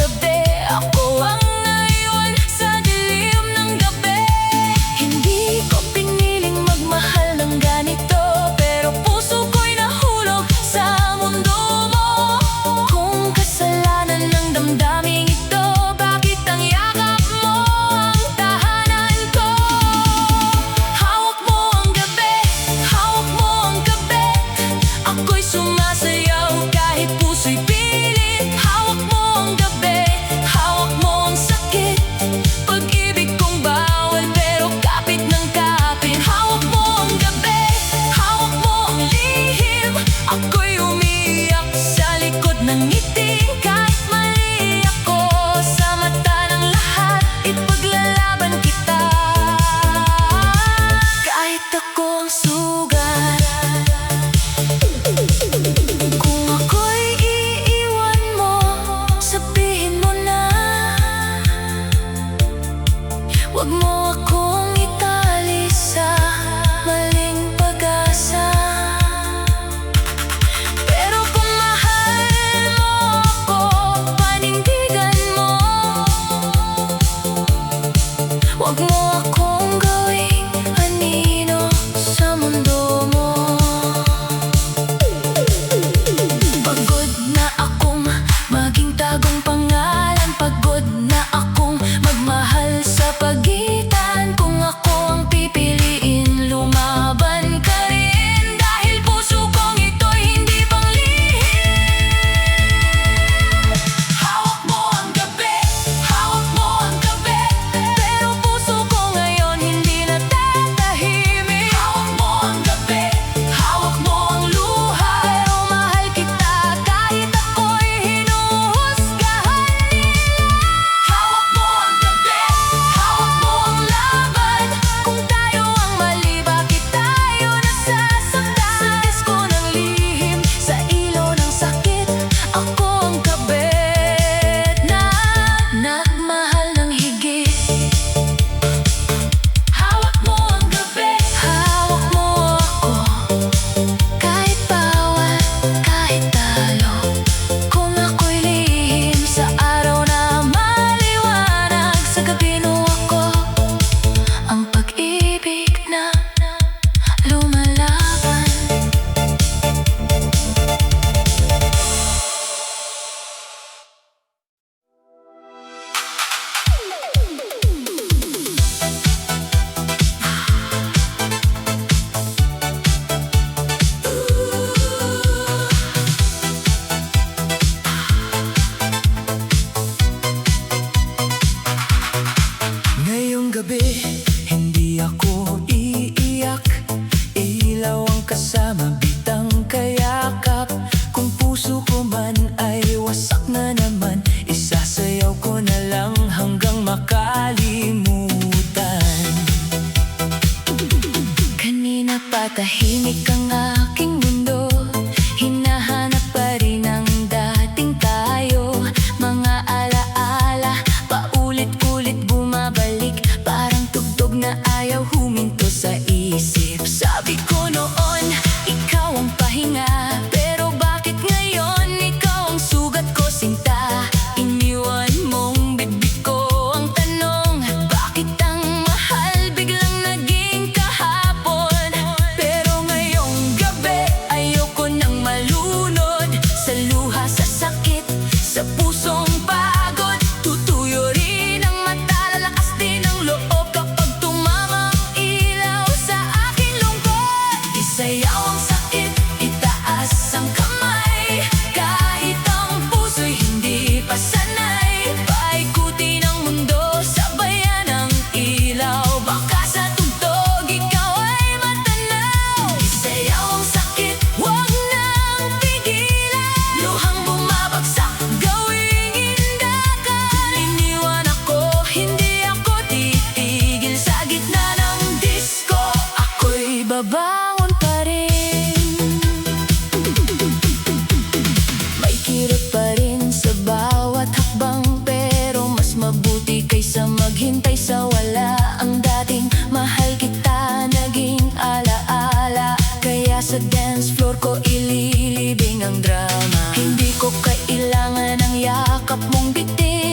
gabi, ako ang naiwan sa dilim ng gabi. Hindi ko piniling magmahal ng ganito, pero puso ko'y nahulog sa mundo mo. Kung kasalanan ng damdaming ito, bakit ang yakap mo ang tahanan ko? Hawak mo ang gabi, hawak mo ang gabi, ako'y sumasayaw kahit puso'y pilit. Hawak mo ang gabi, hawak mo ang sakit, pag-ibig kong bawal pero kapit ng kapit. Hawak mo ang gabi, hawak mo ang lihim, ako'y umiiyak sa likod ng ngiti. Kahit mali ako sa mata ng lahat, ipaglalaban kita. Kahit ako ang sugat, kung ako'y iiwan mo, sabihin mo na. Huwag mo akong itali sa maling pag-asa. Pero kung mahal mo ako, panindigan mo. Huwag mo akong gawing anino sa mundo mo. Pagod na akong maging tagong pangalan, pagod na akong magmahal sa pagitan. Kung ako ang pipiliin, lumaban ka rin, dahil puso kong ito'y hindi panglihim. Hawak mo ang gabi, hawak mo ang gabi, pero puso ko ngayon hindi na tatahimik. Hawak mo ang gabi, hawak mo ang luha, pero mahal kita kahit ako'y hinuhusgahan nila. Hawak mo ang gabi, hawak mo ang laban, kung tayo ang mali, bakit tayo nasasaktan? Sa disko ng lihim, sa ilo ng sakit, ako ang kabit na nagmahal ng higit. Hawak mo ang gabi, hawak mo ako, kahit bawal, kahit talo. Kung ako'y lihim sa araw na maliwanag, sa gabi mo ako ang pag-ibig na lumalaban. Ngayong gabi, hindi ako iiyak, ilaw ang kasama, bitang kayakap. Kung puso ko man ay wasak na naman, isasayaw ko na lang hanggang makalimutan. Kanina pa tahimik ang aking mundo, hinahanap pa rin ang dating tayo. Mga alaala, paulit-ulit bumabalik, parang tugtog na ayaw huminto sa isip. Sabi ko noon, ikaw ang pahinga, pero bakit ngayon ikaw ang sugat ko, sinta? Iniwan mong bitbit ko ang tanong, bakit ang mahal biglang naging kahapon? Pero ngayong gabi, ayoko nang malunod sa luha, sa sakit, sa pusong pagod. Tutuyo rin ang mata, lalakas din ang loob kapag tumama ang ilaw sa aking lungkot. Isayaw ang sakit, itaas ang kamay, kahit ang puso'y hindi pa sanay. Paikutin ang mundo, sabayan ang ilaw, baka sa tugtog ikaw ay matanaw. Isayaw ang sakit, huwag nang pigilan, luhang bumabagsak, gawing indakan. Iniwan ako, hindi ako titigil, sa gitna ng disko, ako'y babangon pa rin. May kirot pa rin sa bawat hakbang, pero mas mabuti kaysa maghintay sa wala. Ang dating mahal kita naging alaala, kaya sa dance floor ko ililibing ang drama. Hindi ko kailangan ng yakap mong bitin,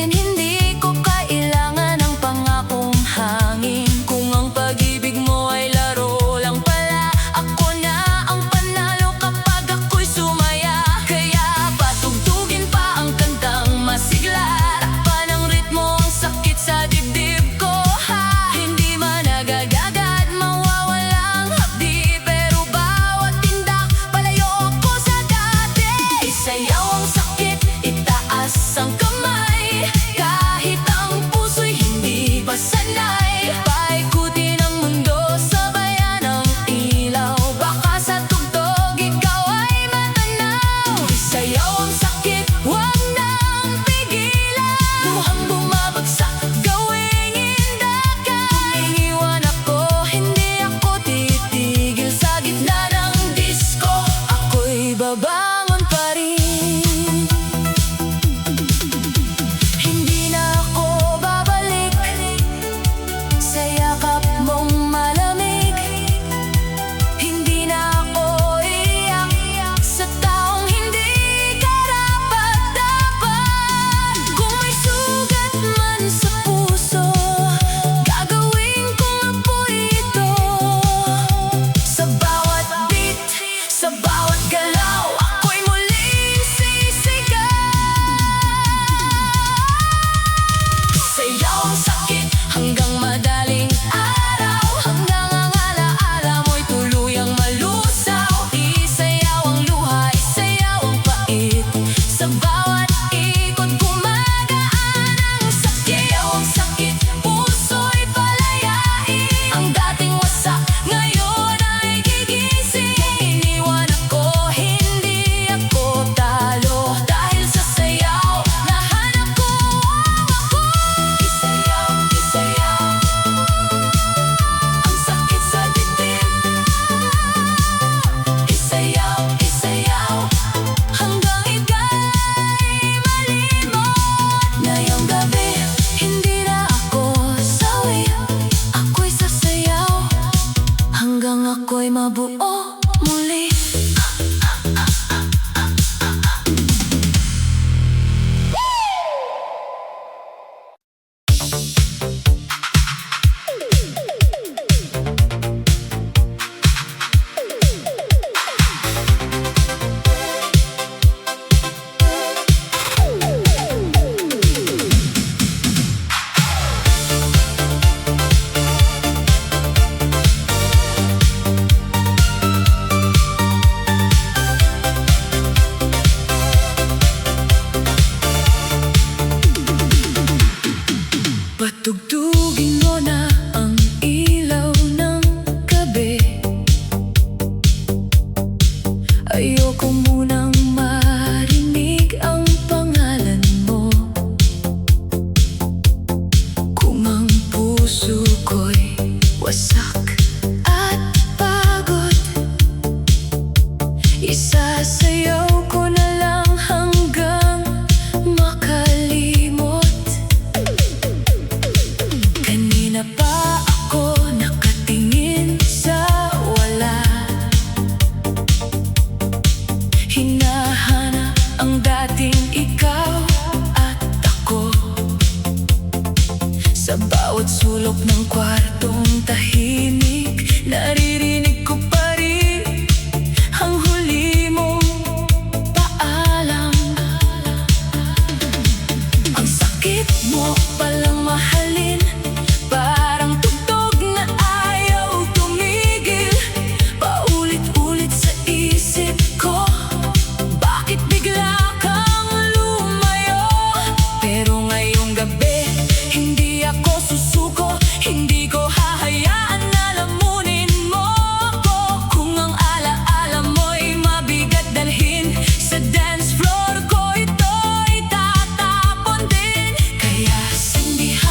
mabuo muli. Patugtugin mo na ang ilaw ng gabi. Ayoko munang marinig ang pangalan mo. Kung ang puso ko'y wasak at pagod, isasayaw ko na lang hanggang makalimot. Kanina pa ako nakatingin sa wala, hinahanap ang dating ikaw at ako. Sa bawat sulok ng kwartong tahimik, naririnig ko pa rin ang huli mong paalam. Ang sakit mo palang mahalin, parang tugtog na ayaw tumigil. Paulit-ulit sa isip ko, bakit bigla kang lumayo? Pero ngayong gabi, hindi ako susuko. Hindi ko hahayaan na lamunin mo ako. Kung ang alaala mo'y mabigat dalhin, sa dance floor ko ito'y tatapon din. Kaya sindihan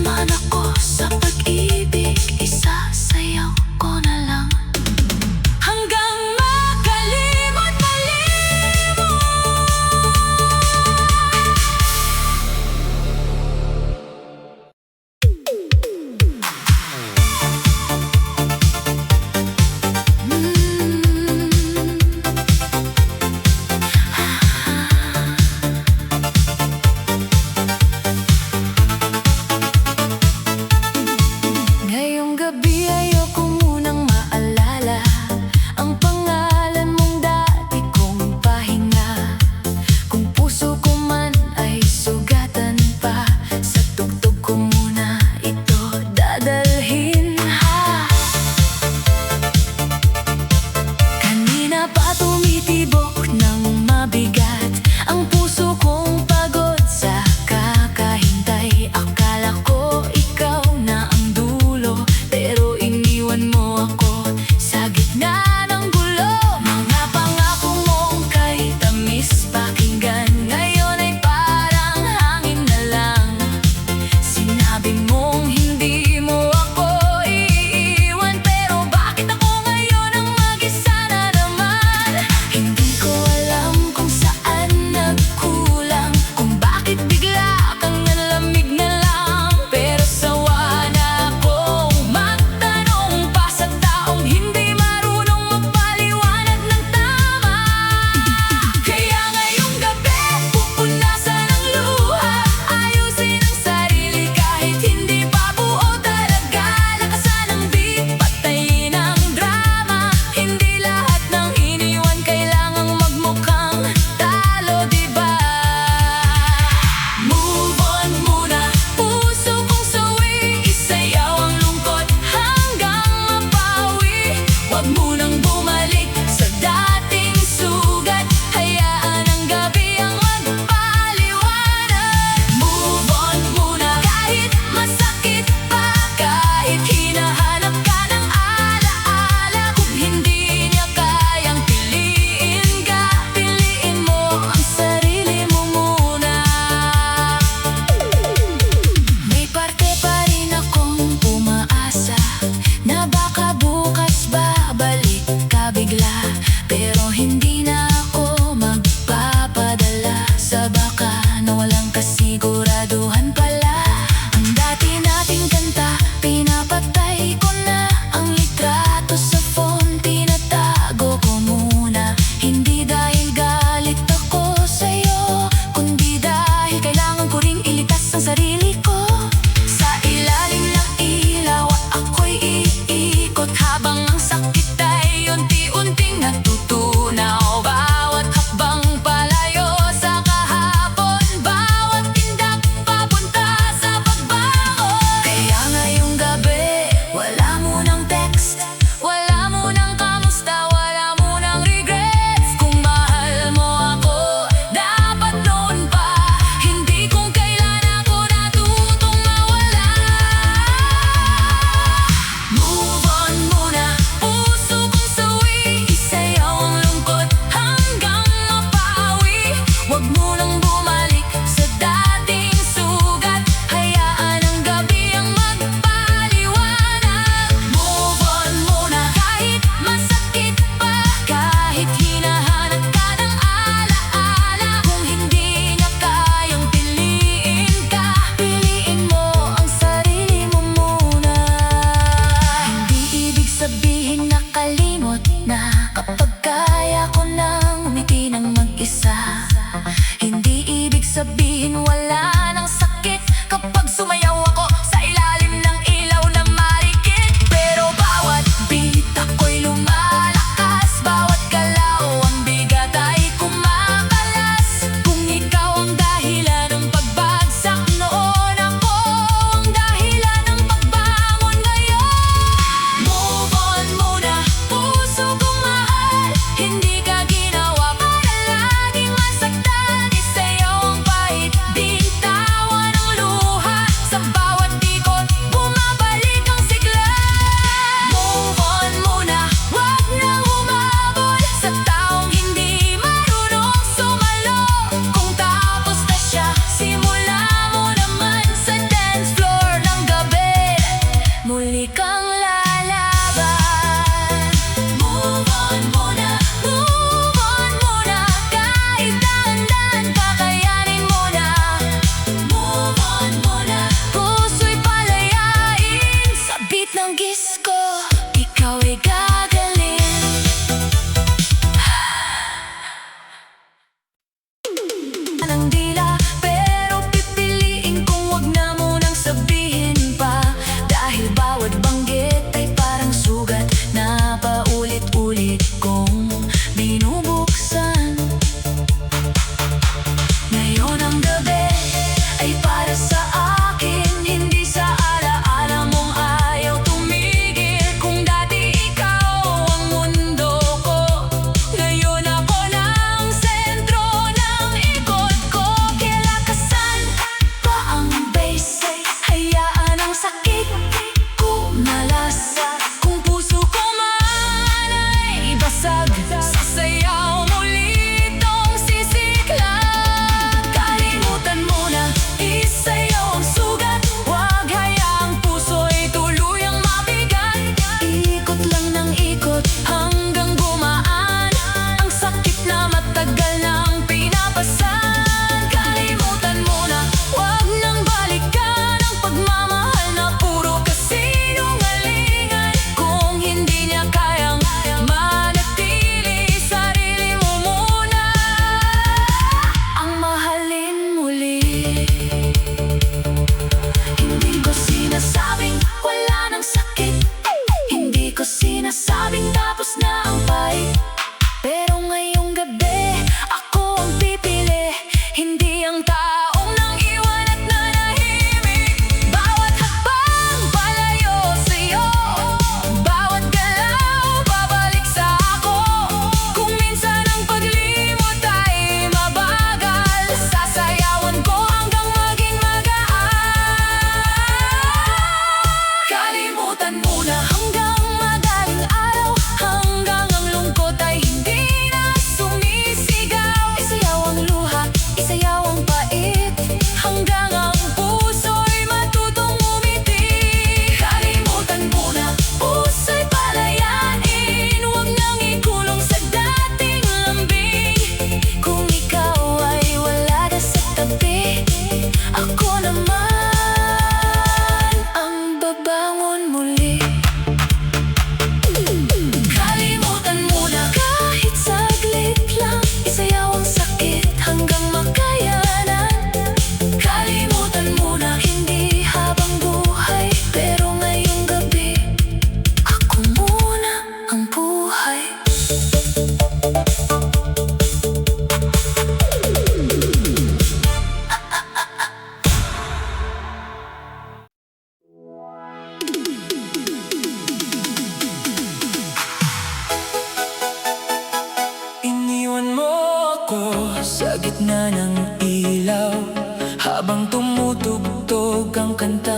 man ako sa pag-ibig, isasayaw ko na lang hanggang makalimot-malimot.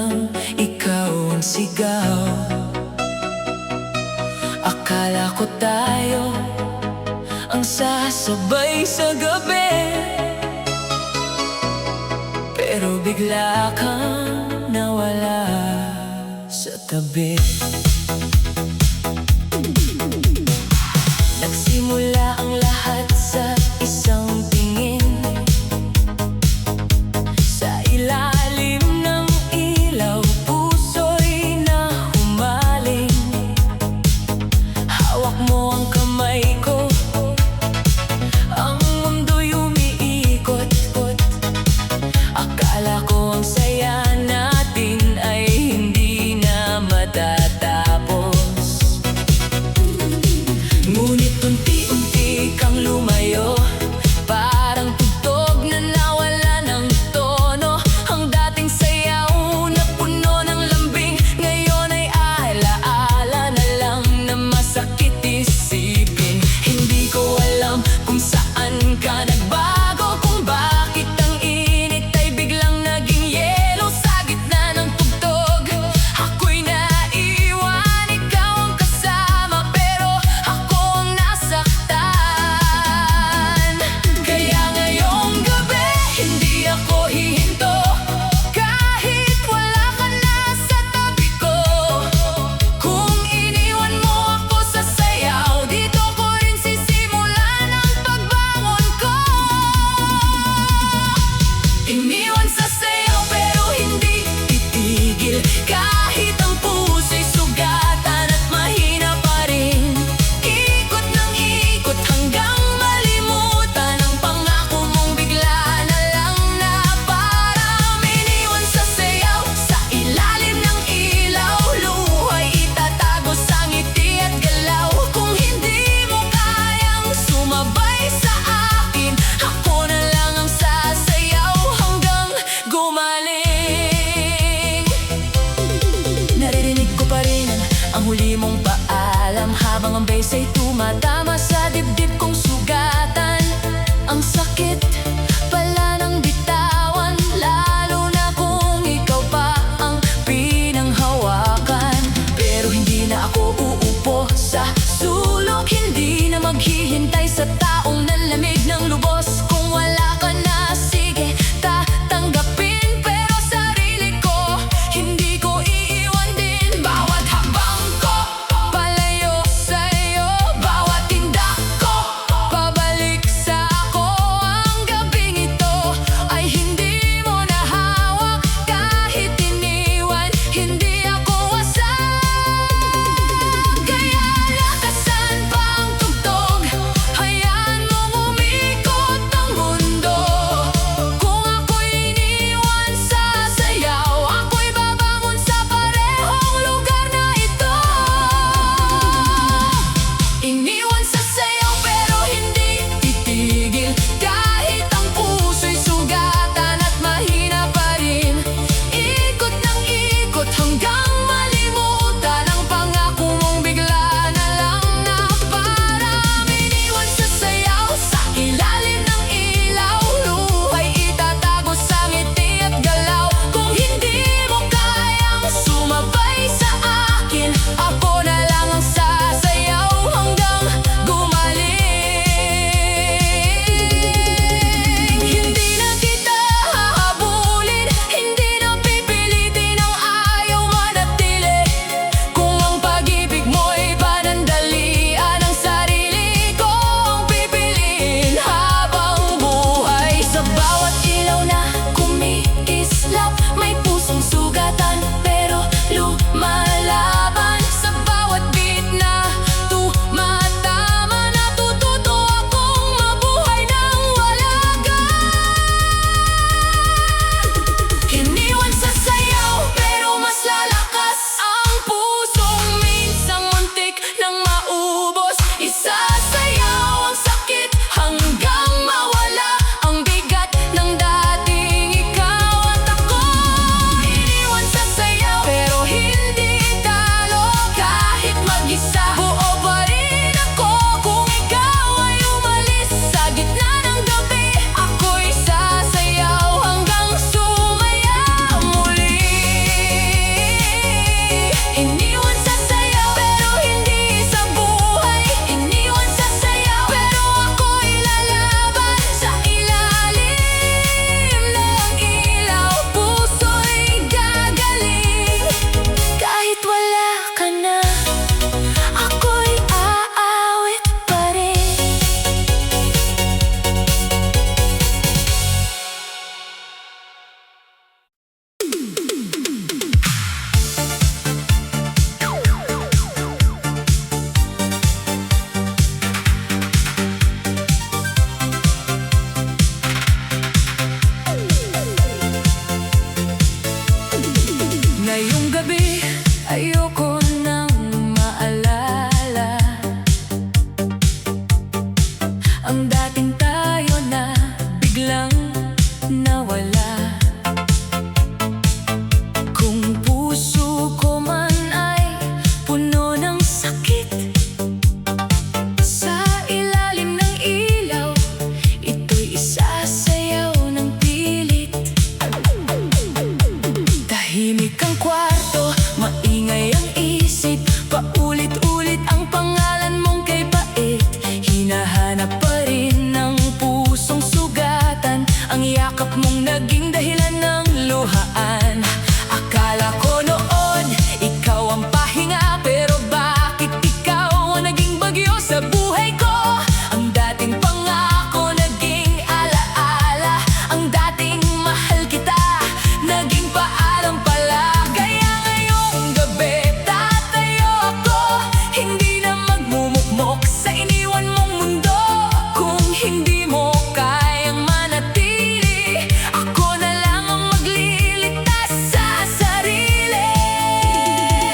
nang ikaw ang sigaw. Akala ko tayo ang sasabay sa gabi, pero bigla kang nawala sa tabi. Nagsimula ang lahat sa isang tingin, sa ilalim ng ilaw, puso'y nahumaling. Hawak mo ang kamay ko, ang mundo'y umiikot. Akala ko ang saya natin ay hindi na matatapos, ngunit unti-unti kang lumayo, parang tugtog na nawala ng tono. Ang dating sayaw na puno ng lambing, ngayon ay alaala na lang na masakit isipin. Hindi ko alam kung saan ka nagbago, kung bakit ang init ay biglang naging yelo sa gitna ng tugtog. Ako'y naiwan, ikaw ang kasama, pero ako ang nasaktan. Kaya ngayong gabi, hindi ako hihinto, kahit wala ka na sa tabi ko. Kung iniwan mo ako sa sayaw, dito ko rin sisimulan ang pagbangon ko. Iniwan sa sayaw pero hindi titigil, kahit ang puso'y sugatan at mahina pa rin. Ikot ng ikot hanggang malimutan ang pangako mong bigla na lang na parang iniwan sa sayaw. Sa ilalim ng ilaw, luha'y itatago sa ngiti at galaw. Kung hindi mo kayang sumabay sa akin, ako na lang ang sasayaw hanggang gumaling. Naririnig ko pa rin ang huli mong paalam, habang ang bass ay tumatama sa dibdib kong sugatan. Ang sakit pala ng bitawan, lalo na kung ikaw pa ang pinanghawakan. Pero hindi na ako uupo sa sulok, hindi na maghihintay sa taong nanlamig ng lubos. Kung wala ka na, sige, tatanggapin, pero sarili ko hindi ko iiwan din. Bawat habang ko palayo sa'yo, bawat tindak ko pabalik sa ako. Ang gabing ito ay hindi mo na hawak, kahit iniwan, hindi ako wasak. Kaya lakasan pa ang tugtog, hayaan Ngayong gabi, ayoko nang maalala ang dating tayo na biglang nawala. Kung puso ko man ay puno ng sakit, sa ilalim ng ilaw, ito'y isasayaw ng pilit. Tahimik ang kwarto, maingay ang isip, paulit-ulit ang pangalan mong kay pait. Hinahanap pa rin ng pusong sugatan, ang yakap mong naging dahilan ng luhaan. Akala ko noon, ikaw ang pahinga, pero bakit ikaw ang naging bagyo sa buhay ko? Ang dating pangako, naging alaala, ang dating mahal kita, naging paalam pala. Kaya ngayong gabi, tatayo ako, hindi na magmumukmok sa iniwan mong mundo. Kung hindi mo kayang manatili, ako na lang ang magliligtas sa sarili.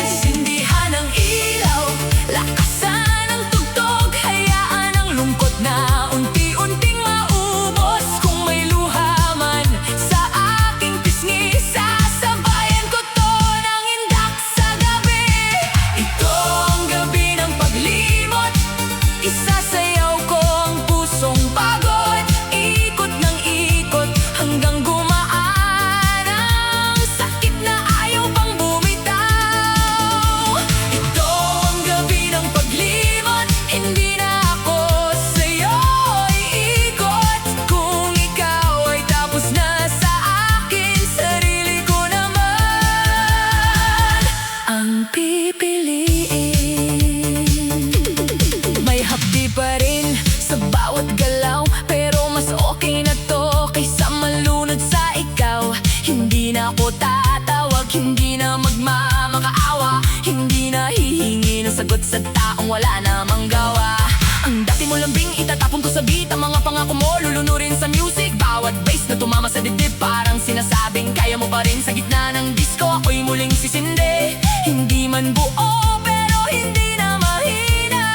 Sindihan ang ilaw, lakasan ang tugtog, hayaan ang lungkot na unti-unting maubos. Kung may luha man sa aking pisngi, sasabayan ko to ng indak sa gabi. Ito ang gabi ng paglimot, isasayaw ko ang pusong pagod. Ikot ng ikot hanggang gumaan ang sakit na ayaw pang bumitaw. Ito ang gabi ng paglimot, hindi na ako sa'yo iikot. Kung ikaw ay tapos na sa akin, sarili ko naman ang pipiliin. May hapdi pa rin sa bawat galaw, pero mas okay na to kaysa malunod sa ikaw. Hindi na ako tatawag, hindi na magmamakaawa, hindi na hihingi ng sagot sa taong wala namang gawa. Ang dati mo lambing, itatapon ko sa beat, ang mga pangako mo lulunurin sa music. Bawat bass na tumama sa dibdib, parang sinasabing kaya mo pa rin. Sa gitna ng disco, ako'y muling sisindi. Hindi man buo, pero hindi na mahina.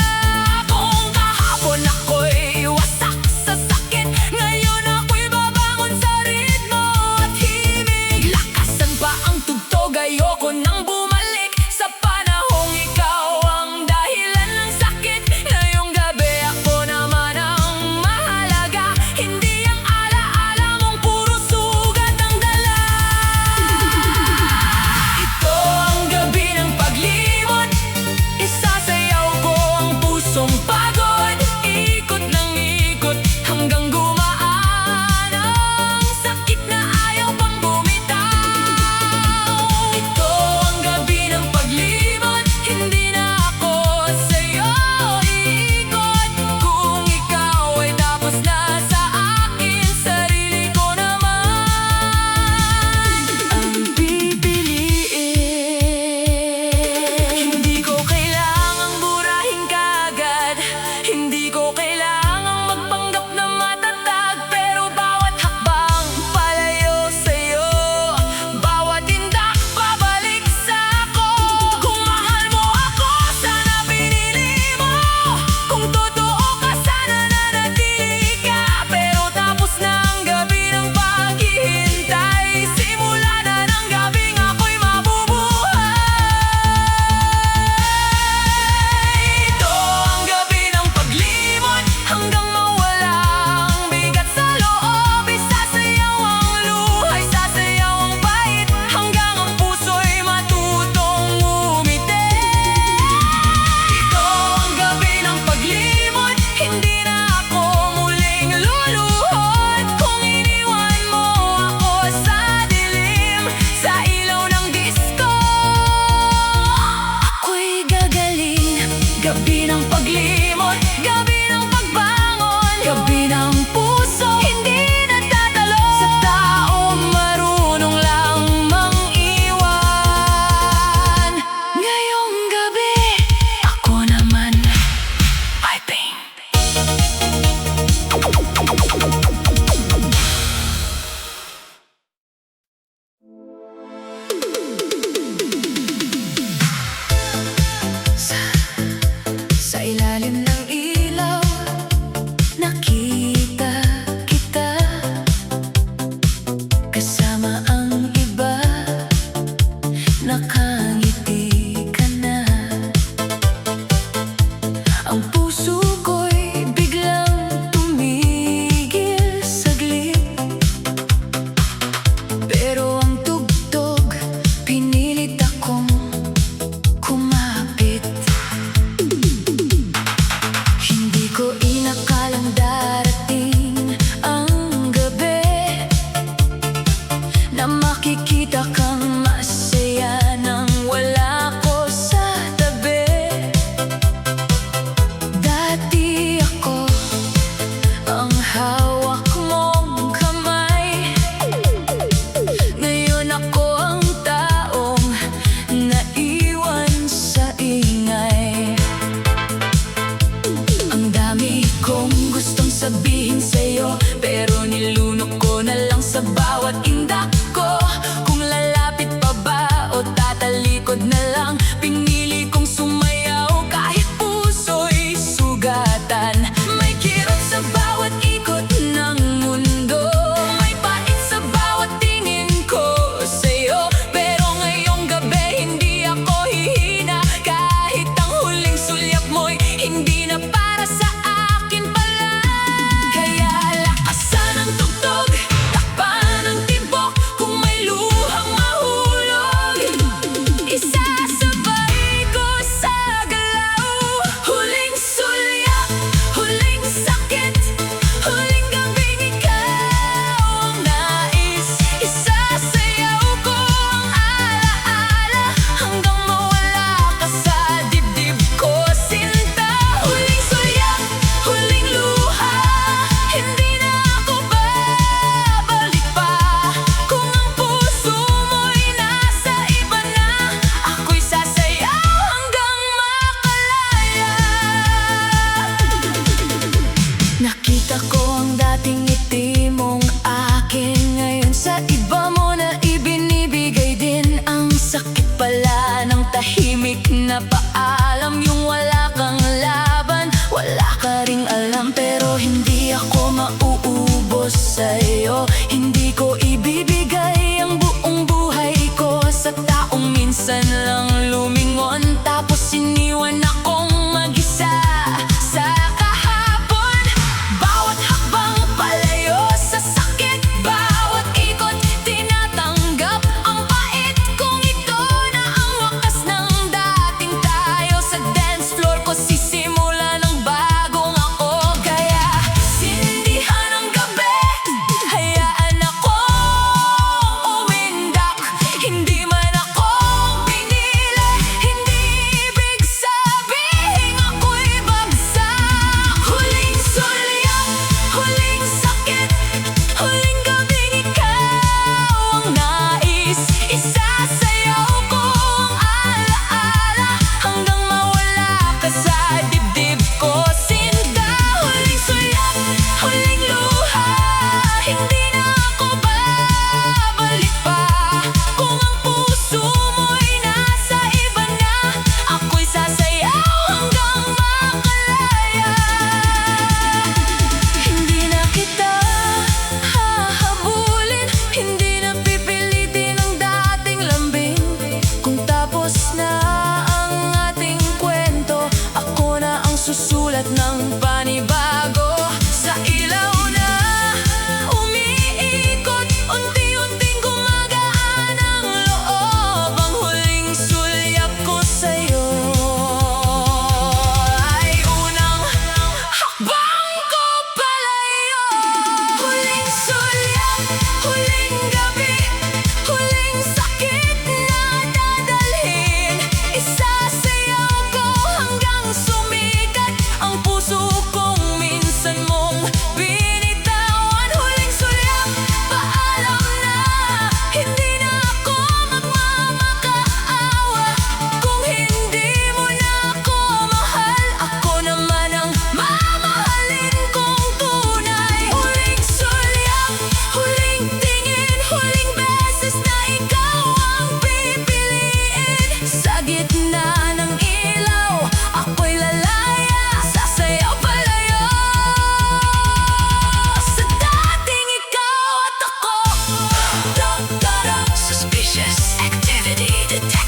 Kung kahapon ako'y wasak sa sakit, ngayon ako'y babangon sa ritmo at himig. Lakasan pa ang tugtog, ayoko nang bumalik sa panahong ikaw ang dahilan ng sakit. Ngayong gabi ako naman ang mahalaga, hindi ang alaala mong puro sugat ang dala. Ito ang gabi ng paglimot, isasayaw ko ang pusong pagod. Ikot ng ikot hanggang gumaan ang sakit na ayaw pang bumitaw. Ito ang gabi ng paglimot, hindi na ako sa'yo iikot. Kung ikaw ay tapos na sa akin, sarili ko naman ang pipiliin. Hindi ko kailangang burahin kaagad, hindi ko kailangang magpanggap na matatag, pero bawat hakbang palayo sa'yo, bawat tindak pabalik sa'ko. Kung mahal mo ako, sana pinili mo. Kung totoo ka, sana nanatili ka. Pero tapos na ang gabi ng paghihintay, simula na ng gabing ako'y mabubuhay. Ito ang gabi ng paglimot, hanggang mawala ang bigat sa loob. Isasayaw ang luha, isasayaw ang bait, hanggang ang puso'y matutong umiti. Ito ang gabi ng paglimot, hindi na ako muling luluhod. Kung iniwan mo ako sa dilim, sa ilaw ng disco, ako'y gagaling. Gabi ng paglimot, gabi ng pagbangon, gabi ng puso, hindi nagtatalo sa taong marunong lang mang-iwan. Ngayong gabi, ako naman piping. nakangiti ka na. Ang puso ko'y biglang tumigil saglit, pero ang tugtog pinilit akong kumapit. Hindi ko inakalang darating ang gabi na makikita kang masaya nang wala ko sa tabi. Dati ako ang hawak mong kamay, ngayon ako ang taong naiwan sa ingay. Ang dami kong gustong sabihin sa'yo, pero nilunok ko na lang sa bawat indak ko. Kung lalapit pa ba o tatalikod na lang, pinili kong sumayaw kahit puso'y sugatan. May kirot sa bawat ikot ng mundo, may pait sa bawat tingin ko sa'yo. Pero ngayong gabi hindi ako hihina, kahit ang huling sulyap mo'y hindi na para sa akin pala. Kaya lakasan ang tugtog, takpan ang tibok, kung may luhang mahulog, isasabay ko sa galaw. Huling sulyap, huling sakit, huling gabing ikaw ang nais. Isasayaw ko ang alaala hanggang mawala ka sa dibdib ko, sinta. Huling sulyap, huling luha, hindi na ako babalik pa. Kung ang puso mo'y nasa iba na, ako'y sasayaw hanggang makalaya. Nakita ko ang dating ngiti mong akin, ngayon sa iba mo na ibinibigay din. Ang sakit pala ng tahimik na paalam, yung wala kang laban, wala ka ring alam. Pero hindi ako mauubos sa'yo, hindi ko ibibigay ang buong buhay ko sa taong minsan lang lumingon, tapos iniwan akong mag-isa sa kahapon. Bawat hakbang palayo sa sakit, bawat ikot tinatanggap ang pait. Kung ito na ang wakas ng dating tayo, sa dance floor ko sisimula ng bagong ako. Kaya sindihan ang gabi, hayaan akong umindak. Hindi man ako pinili, hindi ibig sabihin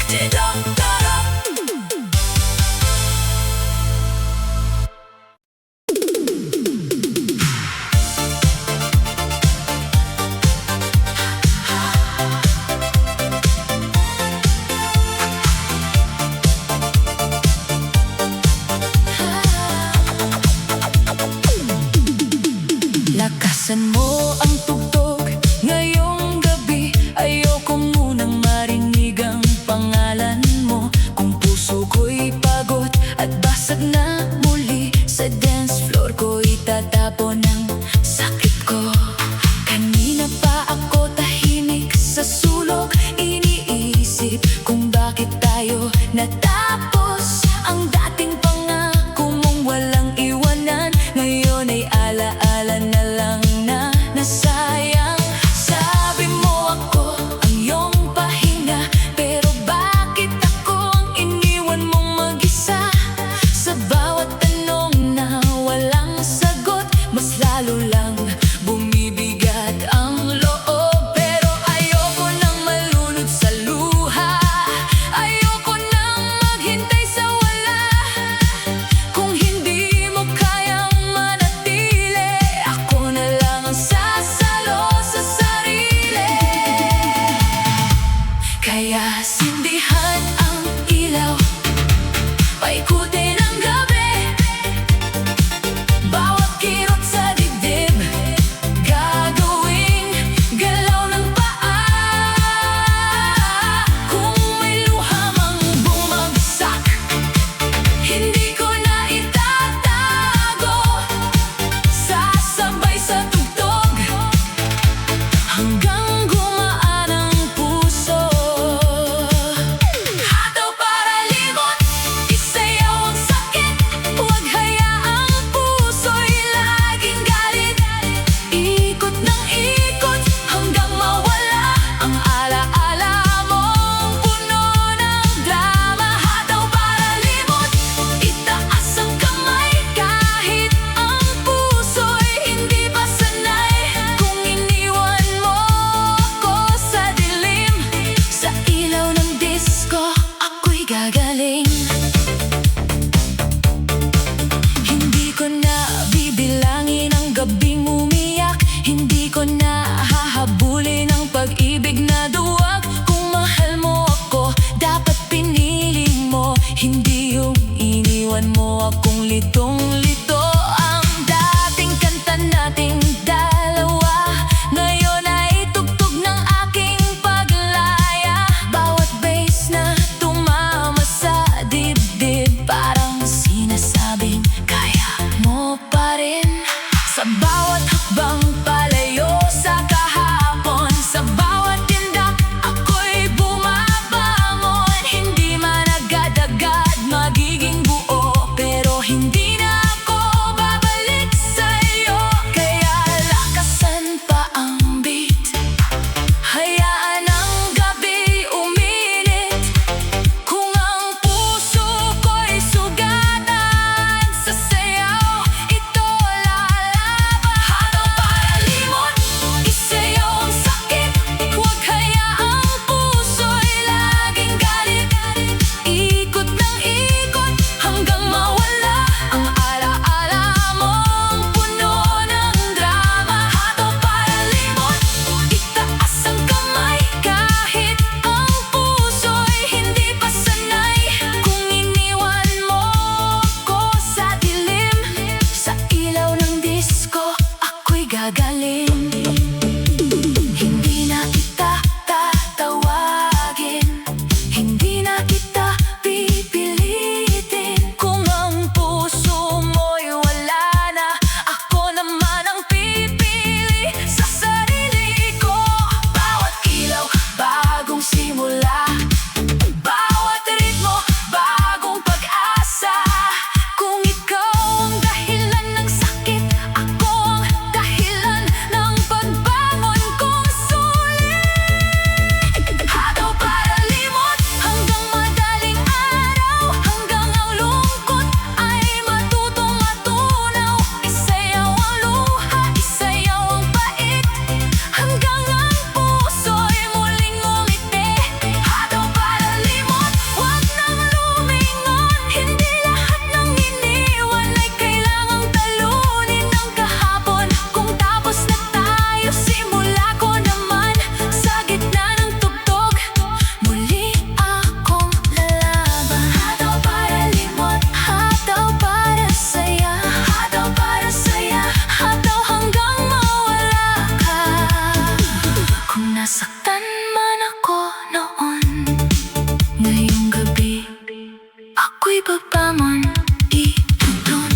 Tidok-torok. Lakasan mo ang tugtog ngayong gabi. Ayoko munang marinig ang pangalan mo. Kung puso ko'y pagod at basag na muli, sa dance floor ko itatapon ang sakit ko. Kanina pa ako tahimik sa sulok, iniisip kung bakit tayo natapos. Ang dating pangako mong walang iwanan, ngayon ay alaala na lang na nasayang. Sabi mo ako ang iyong pahinga, pero bakit ako ang iniwan mong mag-isa? Sa bawat tanong na walang sagot, mas lalo lang bumibigat ang loob. Pero ayoko nang malunod sa luha, ayoko nang maghintay sa wala. Kung hindi mo kayang manatili, ako na lang ang sasalo sa sarili. Kaya sindihan ang ilaw, paikutin ang gabi. Bawat kirot sa dibdib, gagawing galaw ng paa. Kung may luha mang bumagsak, hindi ko na itatago. Sasabay sa tugtog hanggang gumaan ang puso. Hataw para limot, isayaw ang sakit. Huwag hayaang puso'y laging galit. Ikot ng ikot hanggang mawala ang alaala mong puno ng drama. Hataw para limot, itaas ang kamay kahit ang puso'y hindi pa sanay. Kung iniwan mo ako sa dilim, sa ilaw ng disco ako'y gagaling. Hindi ko na bibilangin ang gabing umiyak, hindi ko na hahabulin ang pag-ibig na duwag. Kung mahal mo ako, dapat pinili mo, hindi yung iniwan mo akong litong-lito. Ang dating kanta nating dalawa, ngayon ay tugtog ng aking paglaya. Bawat bass na tumama pagpamon itugon.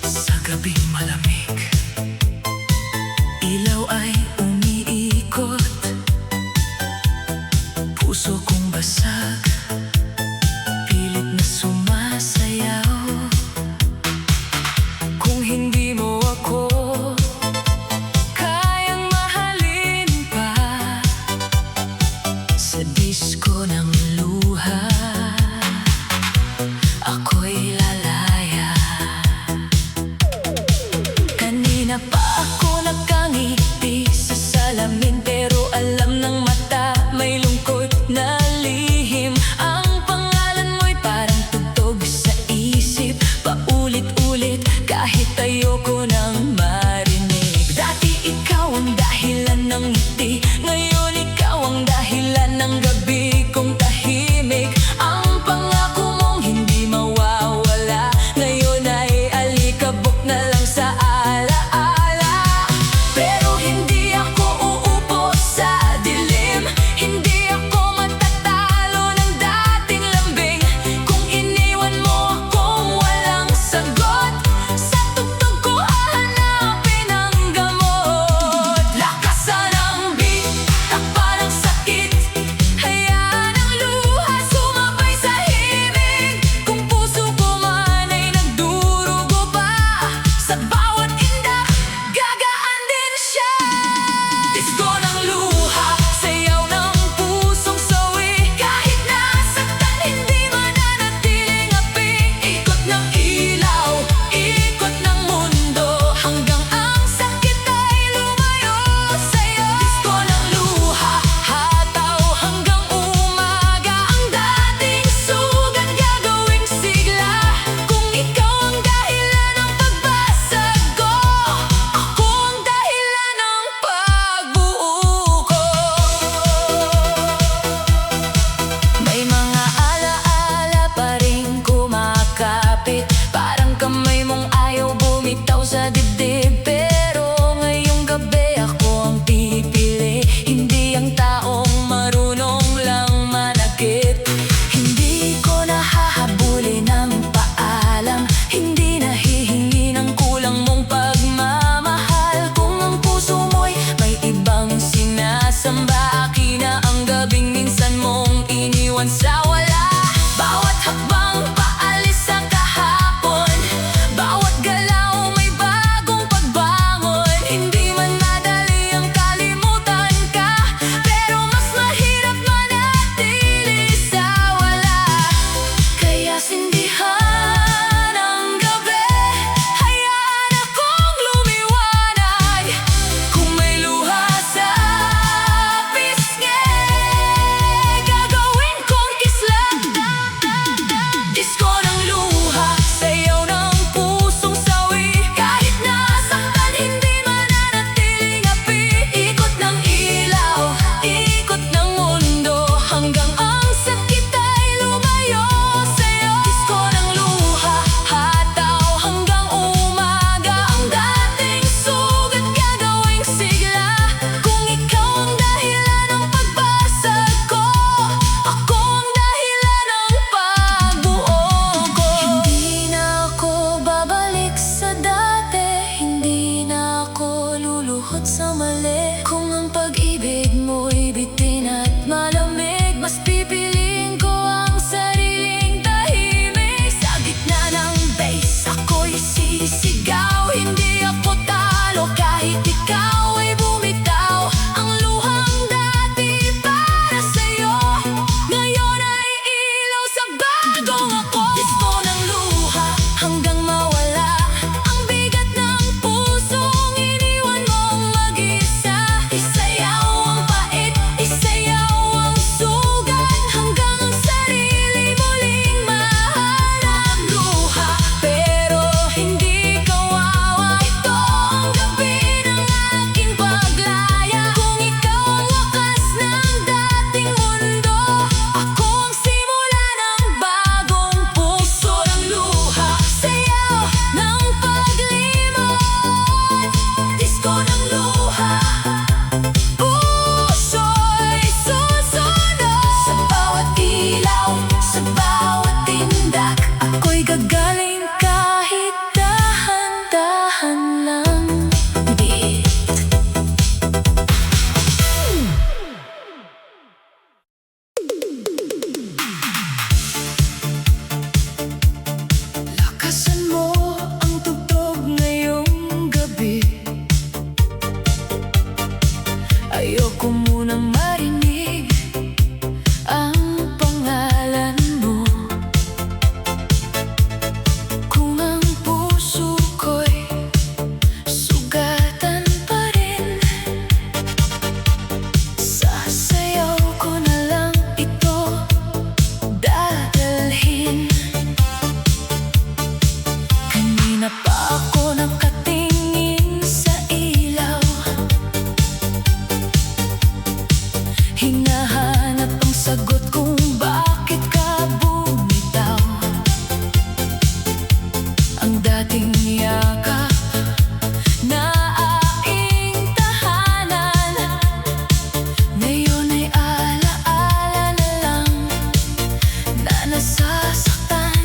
Sa gabing malamig, ilaw ay umiikot. Puso kong basag, pilit na sumasayaw. Kung hindi Lakasan mo ang tugtog ngayong gabi. Ayoko munang marinig ang pangalan mo. Kung ang puso ko'y sugatan pa rin, sasayaw ko na lang ito dadalhin. Kanina pa ako nakatingin sa ilaw, hinahanap ang sagot kung bakit ka bumitaw. Ang dating yakap na aking tahanan, ngayon ay alaala na lang na nasasaktan.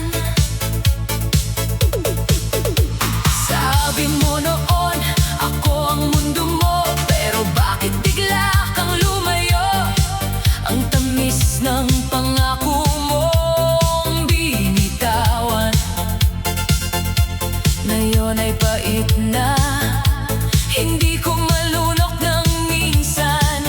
Sabi mo noon, ako ang mundo mo, pero bakit bigla kang lumayo? Ang tamis ng pangako mong binitawan, ngayon ay pait na. Hindi ko malunok ng minsan.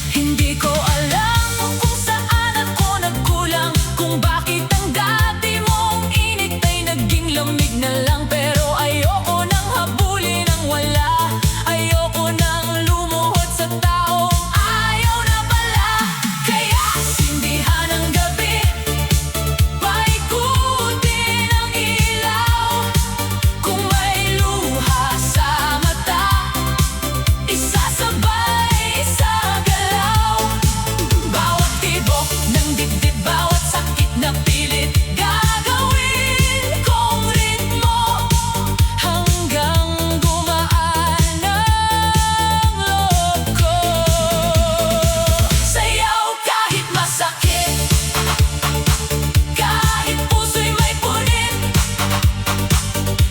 Hindi ko alam kung saan ako nagkulang, kung bakit ang dati mong init ay naging lamig na lang. Pero ayoko nang habulin ang wala, ayoko nang lumuhod sa taong ayaw na pala. Kaya sindihan ang gabi, paikutin ang ilaw. Kung may luha sa mata, isasabay sa galaw. Bawat tibok ng dibdib, bawat sakit na pilit, gagawin kong ritmo hanggang gumaan ang loob ko. Sayaw kahit masakit, kahit puso'y may punit.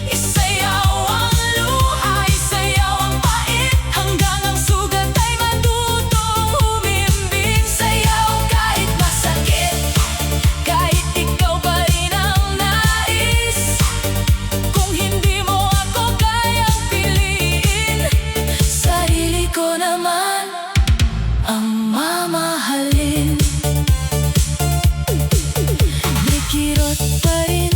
Isayaw ang luha, isayaw ang pait, hanggang ang sugat ay matutong humimbing. Sayaw kahit masakit, kahit ikaw pa rin ang nais. Kung hindi mo ako kayang piliin, sarili ko naman ang mamahalin. May kirot pa rin